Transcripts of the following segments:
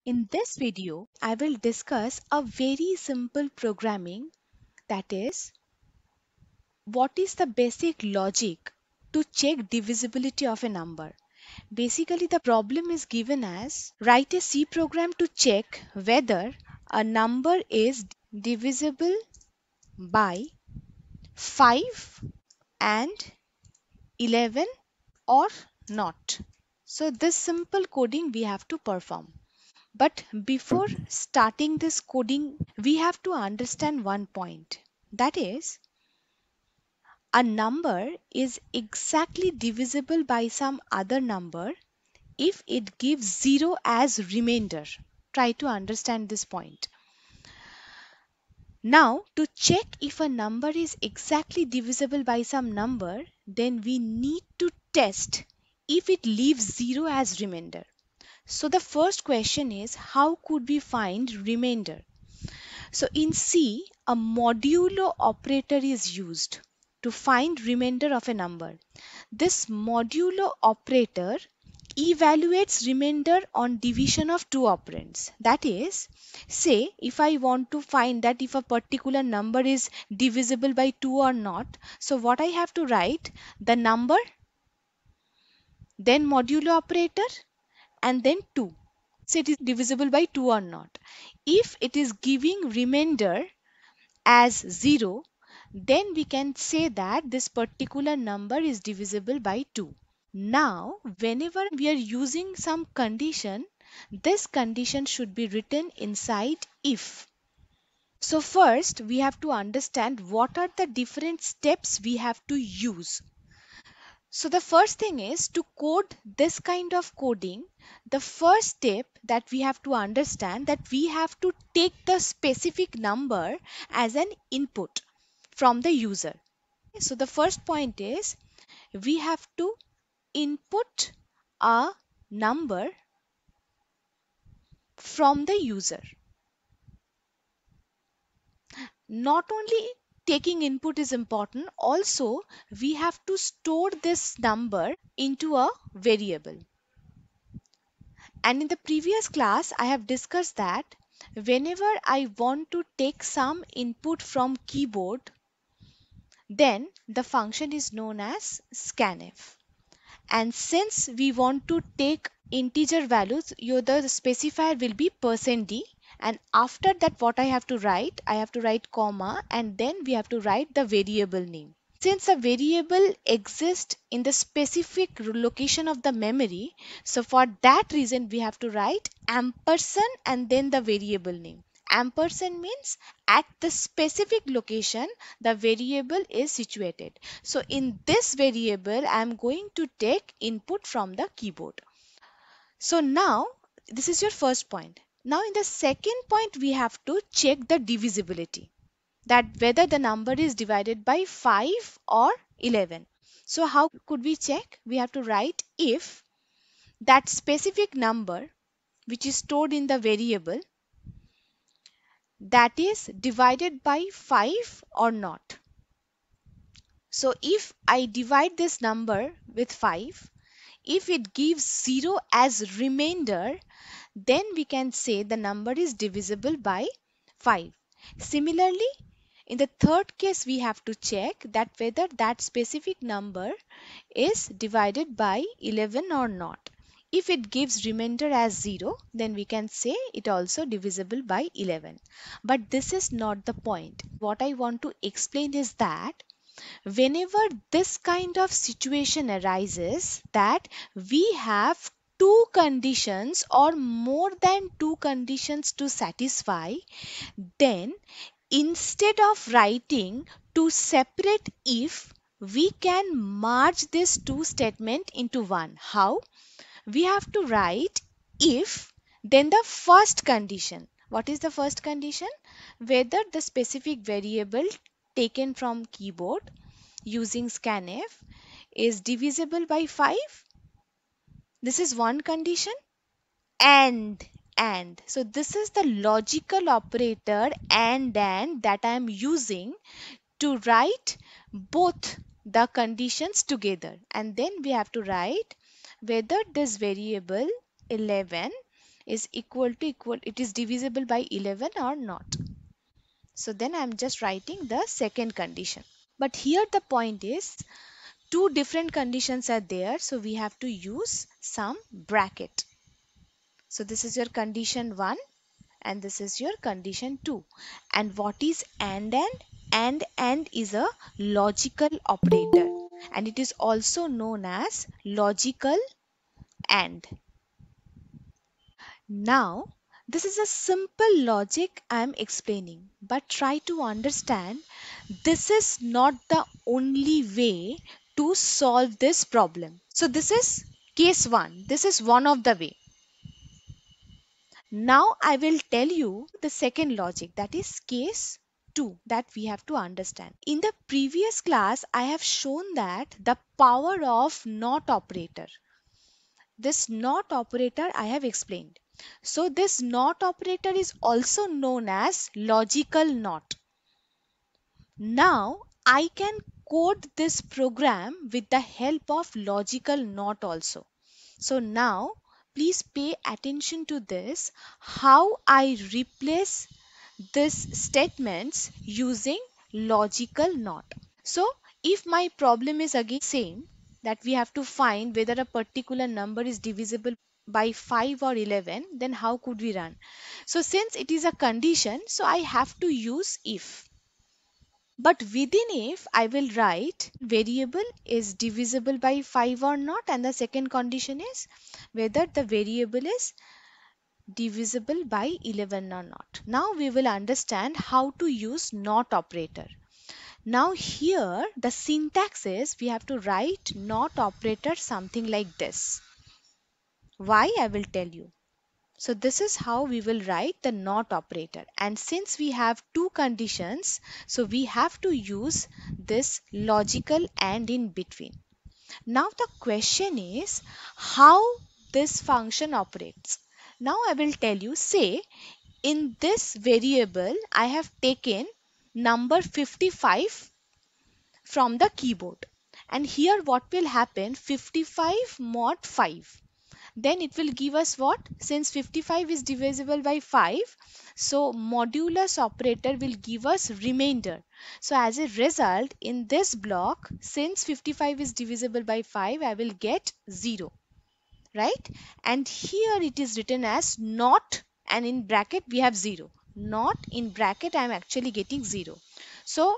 In this video, I will discuss a very simple programming, that is, what is the basic logic to check divisibility of a number. Basically, the problem is given as write a C program to check whether a number is divisible by 5 and 11 or not. So this simple coding we have to perform. But before starting this coding, we have to understand one point. That is, a number is exactly divisible by some other number if it gives 0 as remainder. Try to understand this point. Now, to check if a number is exactly divisible by some number, then we need to test if it leaves 0 as remainder. So the first question is, how could we find remainder? So in C, a modulo operator is used to find remainder of a number. This modulo operator evaluates remainder on division of two operands. That is, say if I want to find that if a particular number is divisible by 2 or not, so what I have to write? The number, then modulo operator, and then 2. So it is divisible by 2 or not. If it is giving remainder as 0, then we can say that this particular number is divisible by 2. Now, whenever we are using some condition, this condition should be written inside if. So first, we have to understand what are the different steps we have to use. So the first thing is to code this kind of coding. The first step that we have to understand that we have to take the specific number as an input from the user. So the first point is we have to input a number from the user. Not only taking input is important, also we have to store this number into a variable. And in the previous class, I have discussed that whenever I want to take some input from keyboard, then the function is known as scanf. And since we want to take integer values, the specifier will be %d, and after that what I have to write comma, and then we have to write the variable name. Since the variable exists in the specific location of the memory, so for that reason we have to write ampersand and then the variable name. Ampersand means at the specific location the variable is situated. So in this variable I am going to take input from the keyboard. So now this is your first point. Now in the second point we have to check the divisibility, that whether the number is divided by 5 or 11. So how could we check? We have to write if that specific number which is stored in the variable, that is divided by 5 or not. So if I divide this number with 5, if it gives 0 as remainder, then we can say the number is divisible by 5. Similarly, in the third case, we have to check that whether that specific number is divided by 11 or not. If it gives remainder as 0, then we can say it also divisible by 11. But this is not the point. What I want to explain is that whenever this kind of situation arises, that we have two conditions or more than two conditions to satisfy, then instead of writing two separate if, we can merge these two statements into one. How? We have to write if, then the first condition. What is the first condition? Whether the specific variable taken from keyboard using scanf is divisible by 5. This is one condition. And. So this is the logical operator and that I am using to write both the conditions together. And then we have to write whether this variable 11 is it is divisible by 11 or not. So then I'm just writing the second condition. But here the point is two different conditions are there, so we have to use some bracket. So this is your condition 1 and this is your condition 2. And what is and? And is a logical operator and it is also known as logical AND. Now, this is a simple logic I am explaining, but try to understand this is not the only way to solve this problem. So this is case 1. This is one of the way. Now I will tell you the second logic, that is case 2, that we have to understand. In the previous class, I have shown that the power of NOT operator. This NOT operator I have explained. So this NOT operator is also known as logical NOT. Now I can code this program with the help of logical NOT also. So now please pay attention to this, how I replace these statements using logical NOT. So if my problem is again same, that we have to find whether a particular number is divisible by 5 or 11, then how could we run? So since it is a condition, so I have to use if. But within if, I will write variable is divisible by 5 or not, and the second condition is whether the variable is divisible by 11 or not. Now we will understand how to use NOT operator. Now here the syntax is we have to write NOT operator something like this. Why, I will tell you. So this is how we will write the NOT operator. And since we have two conditions, so we have to use this logical AND in between. Now the question is how this function operates. Now I will tell you, say in this variable I have taken number 55 from the keyboard, and here what will happen, 55 mod 5, then it will give us what, since 55 is divisible by 5, so modulus operator will give us remainder. So as a result, in this block, since 55 is divisible by 5, I will get 0, right? And here it is written as not, and in bracket we have 0, not in bracket I am actually getting 0. So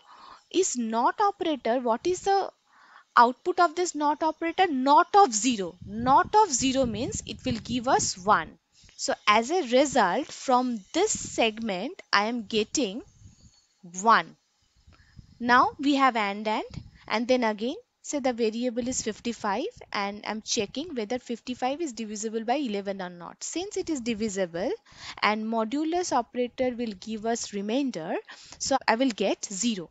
is not operator, what is the output of this not operator? Not of 0. Not of 0 means it will give us 1. So as a result, from this segment I am getting 1. Now we have and then again say the variable is 55 and I'm checking whether 55 is divisible by 11 or not. Since it is divisible and modulus operator will give us remainder, so I will get 0.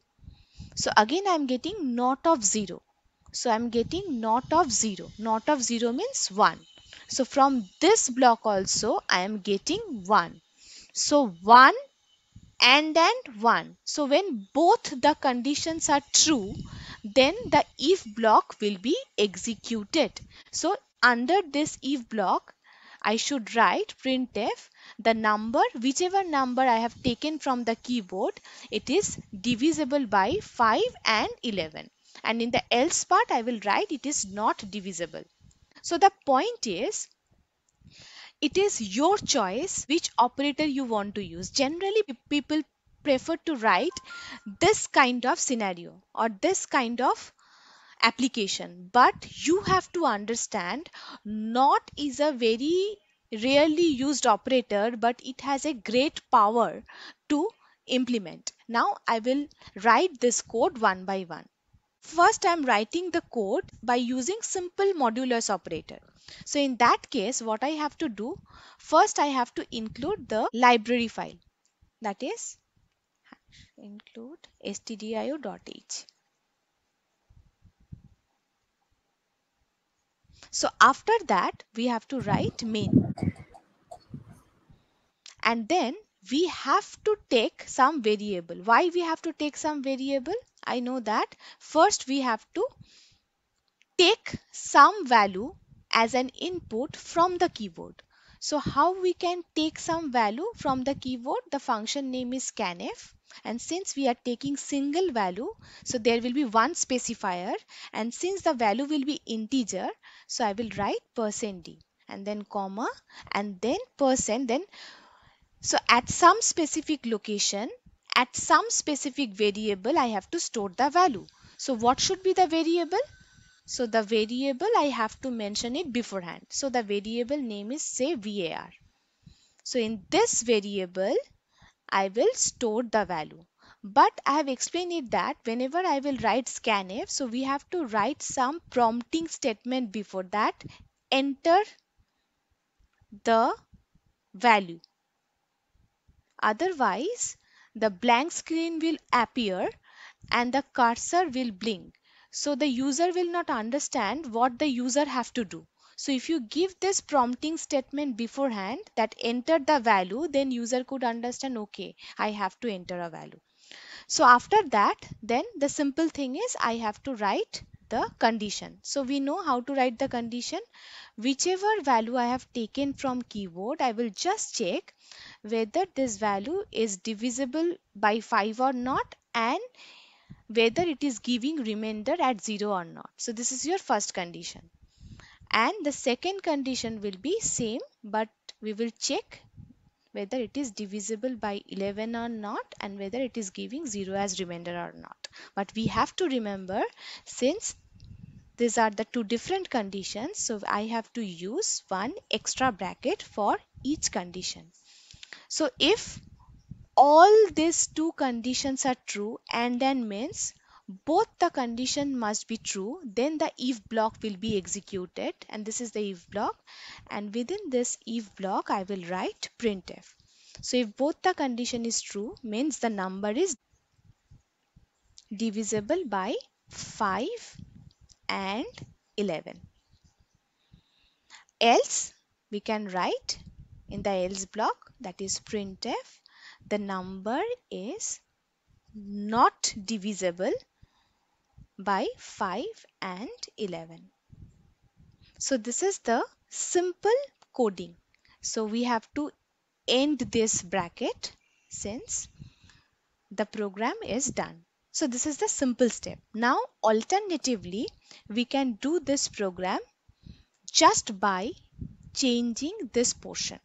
So again I am getting not of 0. So I am getting not of 0. Not of 0 means 1. So from this block also I am getting 1. So 1 and 1. So when both the conditions are true, then the if block will be executed. So under this if block, I should write printf the number, whichever number I have taken from the keyboard, it is divisible by 5 and 11. And in the else part, I will write it is not divisible. So the point is, it is your choice which operator you want to use. Generally, people prefer to write this kind of scenario or this kind of application, but you have to understand not is a very rarely used operator, but it has a great power to implement. Now I will write this code one by one. First, I'm writing the code by using simple modulus operator. So in that case, what I have to do, first I have to include the library file, that is include stdio.h. So after that, we have to write main. And then we have to take some variable. Why we have to take some variable? I know that. First, we have to take some value as an input from the keyboard. So how we can take some value from the keyboard? The function name is scanf, and since we are taking single value, so there will be one specifier, and since the value will be integer, so I will write %d and then comma and then percent, then so at some specific location, at some specific variable, I have to store the value. So what should be the variable? So the variable I have to mention it beforehand. So the variable name is say var. So in this variable, I will store the value. But I have explained it that whenever I will write scanf, so we have to write some prompting statement before that. Enter the value. Otherwise, the blank screen will appear and the cursor will blink. So the user will not understand what the user have to do. So if you give this prompting statement beforehand that enter the value, then user could understand, okay, I have to enter a value. So after that, then the simple thing is I have to write the condition. So we know how to write the condition. Whichever value I have taken from keyboard, I will just check whether this value is divisible by 5 or not, and whether it is giving remainder at 0 or not. So this is your first condition. And the second condition will be same, but we will check whether it is divisible by 11 or not, and whether it is giving 0 as remainder or not. But we have to remember, since these are the two different conditions, so I have to use one extra bracket for each condition. So if all these two conditions are true, and then means both the condition must be true, then the if block will be executed, and this is the if block, and within this if block I will write printf. So if both the condition is true, means the number is divisible by 5 and 11. Else we can write in the else block, that is printf, the number is not divisible by 5 and 11. So this is the simple coding. So we have to end this bracket since the program is done. So this is the simple step. Now alternatively, we can do this program just by changing this portion.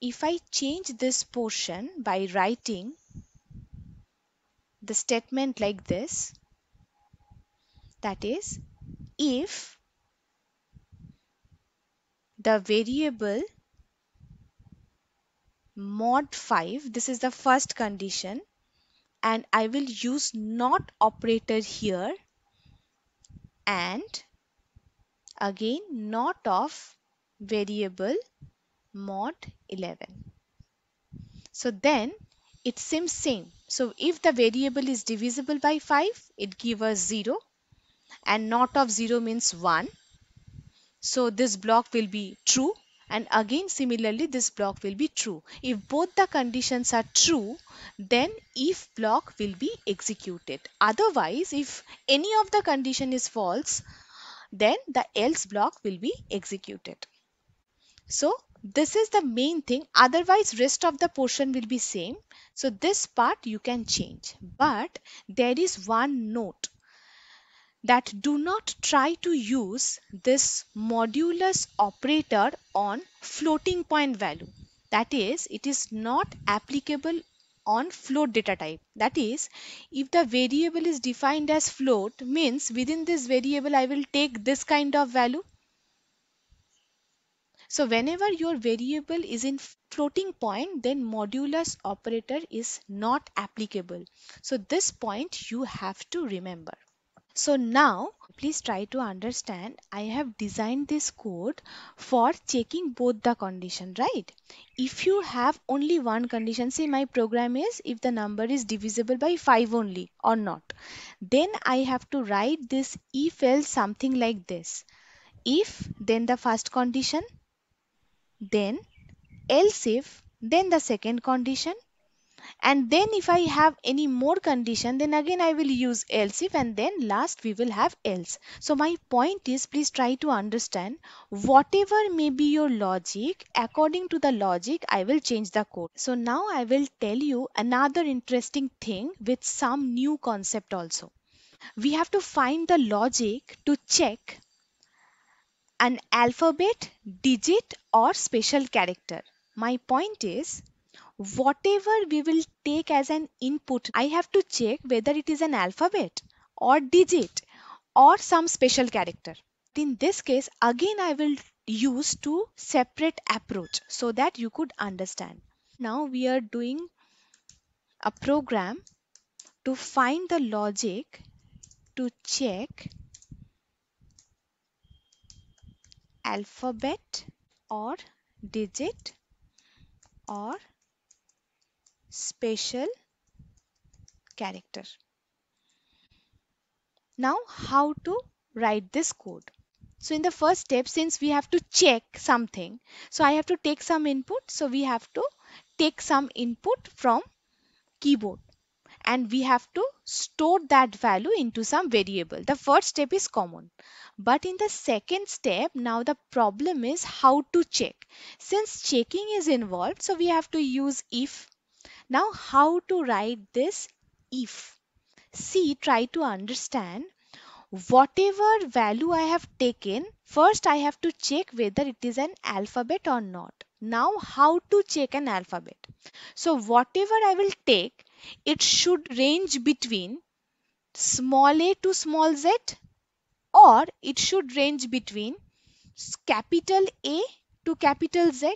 If I change this portion by writing the statement like this, that is, if the variable mod 5, this is the first condition, and I will use not operator here, and again not of variable mod 11. So then it seems same. So if the variable is divisible by 5, it gives us 0, and not of 0 means 1. So this block will be true, and again similarly this block will be true. If both the conditions are true, then if block will be executed. Otherwise, if any of the condition is false, then the else block will be executed. So this is the main thing, otherwise rest of the portion will be same. So this part you can change, but there is one note, that do not try to use this modulus operator on floating point value. That is, it is not applicable on float data type. That is, if the variable is defined as float, means within this variable I will take this kind of value. So whenever your variable is in floating point, then modulus operator is not applicable. So this point you have to remember. So now please try to understand, I have designed this code for checking both the condition, right? If you have only one condition, say my program is if the number is divisible by 5 only or not, then I have to write this if else something like this. If, then the first condition, then else if, then the second condition, And then if I have any more condition, then again I will use else if, and then last we will have else. So my point is, please try to understand whatever may be your logic, according to the logic I will change the code. So now I will tell you another interesting thing with some new concept also. We have to find the logic to check an alphabet, digit or special character. My point is, whatever we will take as an input, I have to check whether it is an alphabet or digit or some special character. In this case, again I will use two separate approach so that you could understand. Now we are doing a program to find the logic to check alphabet or digit or special character. Now how to write this code? So in the first step, since we have to check something, so I have to take some input. So we have to take some input from keyboard and we have to store that value into some variable. The first step is common. But in the second step, now the problem is how to check. Since checking is involved, so we have to use if. Now how to write this if? See, try to understand. Whatever value I have taken, first I have to check whether it is an alphabet or not. Now how to check an alphabet? So whatever I will take, it should range between small a to small z, or it should range between capital A to capital Z.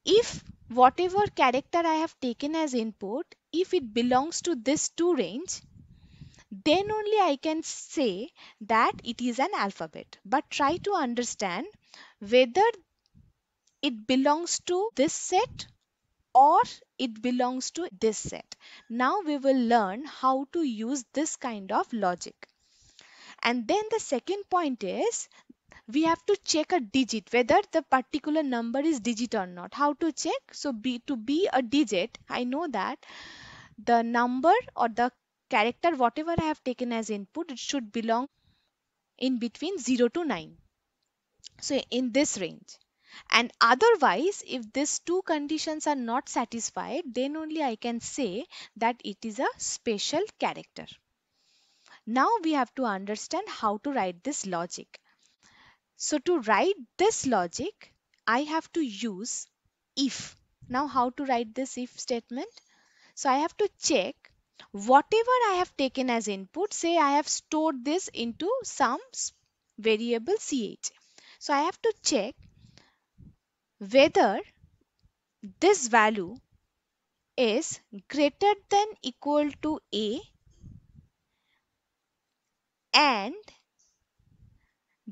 If whatever character I have taken as input, if it belongs to this two range, then only I can say that it is an alphabet. But try to understand whether it belongs to this set or it belongs to this set. Now we will learn how to use this kind of logic. And then the second point is, we have to check a digit, whether the particular number is digit or not. How to check? So to be a digit, I know that the number or the character, whatever I have taken as input, it should belong in between 0 to 9. So in this range. And otherwise, if these two conditions are not satisfied, then only I can say that it is a special character. Now we have to understand how to write this logic. So to write this logic, I have to use if. Now how to write this if statement? So I have to check whatever I have taken as input. Say I have stored this into some variable ch. So I have to check whether this value is greater than equal to a and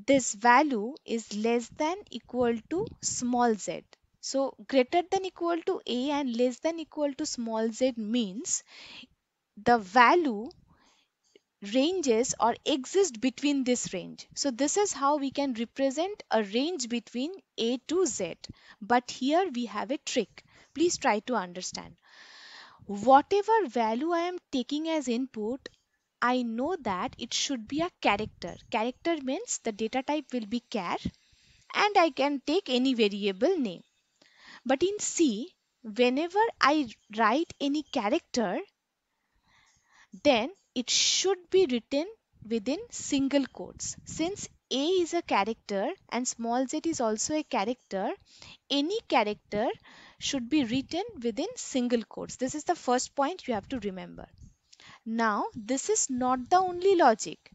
this value is less than equal to small z. So greater than equal to a and less than equal to small z means the value ranges or exist between this range. So this is how we can represent a range between a to z. But here we have a trick. Please try to understand. Whatever value I am taking as input, I know that it should be a character. Character means the data type will be char and I can take any variable name. But in C, whenever I write any character, then it should be written within single quotes. Since A is a character and small z is also a character, any character should be written within single quotes. This is the first point you have to remember. Now, this is not the only logic.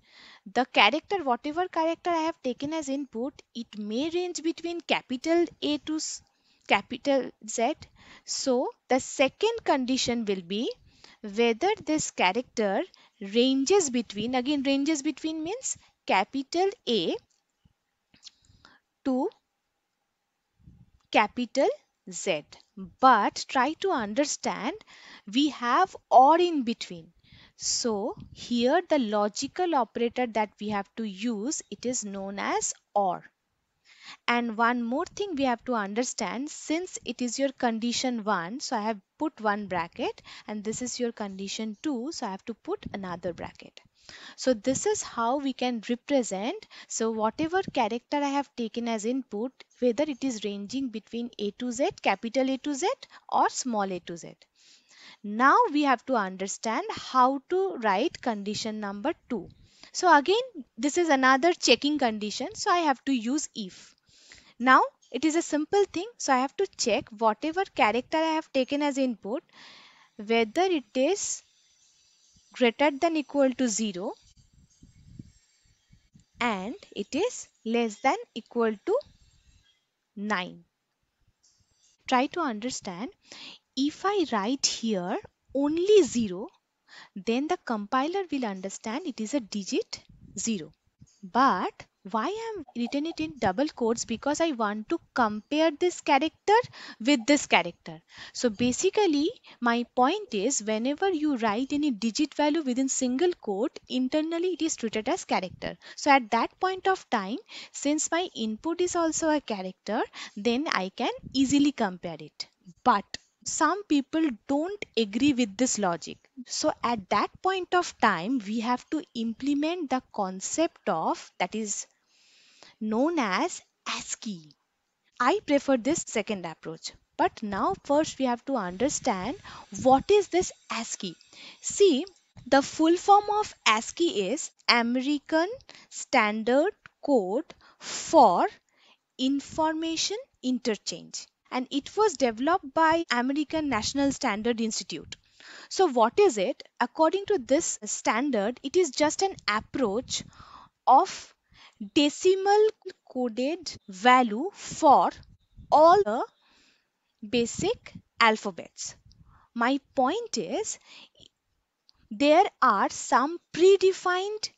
The character, whatever character I have taken as input, it may range between capital A to capital Z. So, the second condition will be whether this character ranges between, again ranges between means capital A to capital Z. But try to understand, we have or in between. So here the logical operator that we have to use, it is known as or. And one more thing we have to understand, since it is your condition 1, so I have put one bracket, and this is your condition 2, so I have to put another bracket. So this is how we can represent. So whatever character I have taken as input, whether it is ranging between A to Z, capital A to Z, or small a to Z. Now we have to understand how to write condition number 2. So again, this is another checking condition. So I have to use if. Now it is a simple thing. So I have to check whatever character I have taken as input, whether it is greater than equal to 0 and it is less than equal to 9. Try to understand, if I write here only 0, then the compiler will understand it is a digit 0. But why I am written it in double quotes? Because I want to compare this character with this character. So basically my point is, whenever you write any digit value within single quote, internally it is treated as character. So at that point of time, since my input is also a character, then I can easily compare it. But some people don't agree with this logic. So at that point of time, we have to implement the concept of, that is known as ASCII. I prefer this second approach. But now first we have to understand what is this ASCII. See, the full form of ASCII is American Standard Code for Information Interchange, and it was developed by American National Standard Institute. So what is it? According to this standard, it is just an approach of decimal coded value for all the basic alphabets. My point is, there are some predefined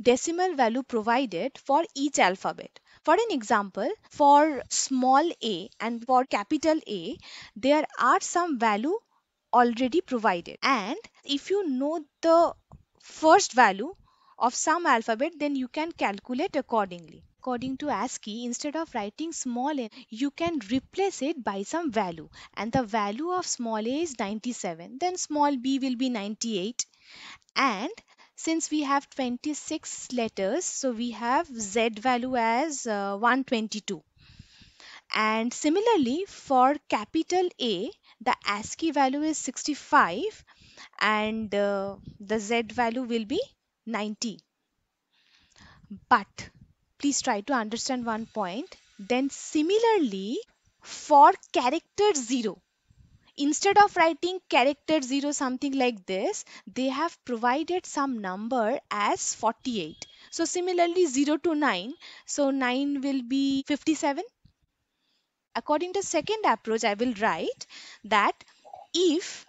decimal value provided for each alphabet. For an example, for small a and for capital A, there are some value already provided. And if you know the first value of some alphabet, then you can calculate accordingly. According to ASCII, instead of writing small a, you can replace it by some value. And the value of small a is 97, then small b will be 98. And since we have 26 letters, so we have Z value as 122. And similarly, for capital A, the ASCII value is 65 and the Z value will be 90. But please try to understand one point. Then similarly, for character 0, instead of writing character 0 something like this, they have provided some number as 48. So similarly 0 to 9, so 9 will be 57. According to second approach, I will write that if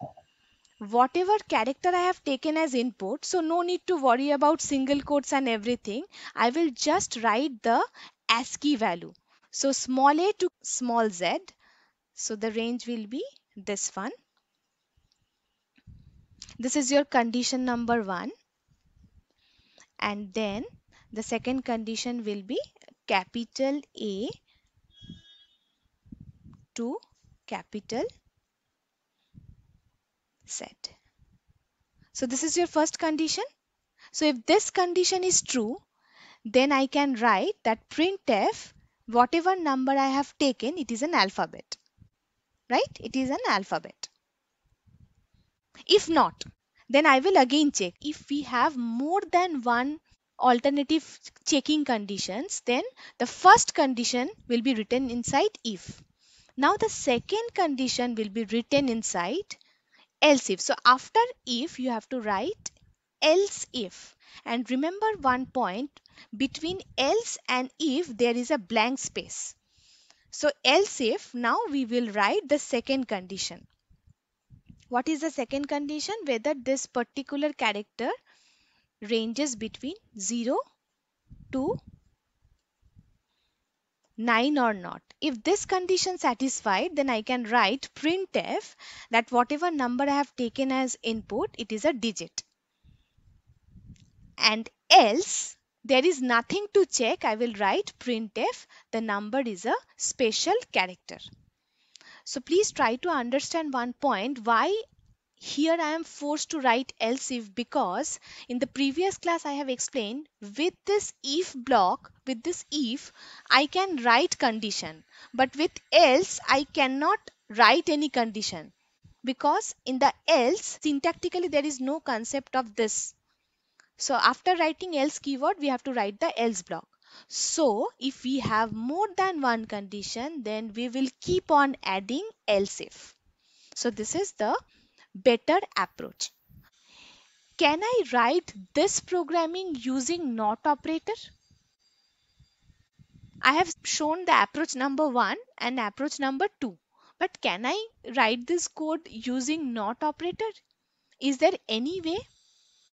whatever character I have taken as input, so no need to worry about single quotes and everything, I will just write the ASCII value. So small a to small z, so the range will be this one. This is your condition number 1, and then the second condition will be capital A to capital Z. So this is your first condition. So if this condition is true, then I can write that printf, whatever number I have taken, it is an alphabet, right? It is an alphabet. If not, then I will again check. If we have more than one alternative checking conditions, then the first condition will be written inside if. Now the second condition will be written inside else if. So after if, you have to write else if. And remember one point, between else and if there is a blank space. So else if, now we will write the second condition. What is the second condition? Whether this particular character ranges between 0 to 9 or not. If this condition satisfied, then I can write printf that whatever number I have taken as input, it is a digit. And else, There is nothing to check. I will write printf. The number is a special character. So please try to understand one point, why here I am forced to write else if, because in the previous class I have explained with this if block, with this if I can write condition, but with else I cannot write any condition, because in the else syntactically there is no concept of this. So after writing else keyword, we have to write the else block. So if we have more than one condition, then we will keep on adding else if. So this is the better approach. Can I write this programming using not operator? I have shown the approach number 1 and approach number 2. But can I write this code using not operator? Is there any way?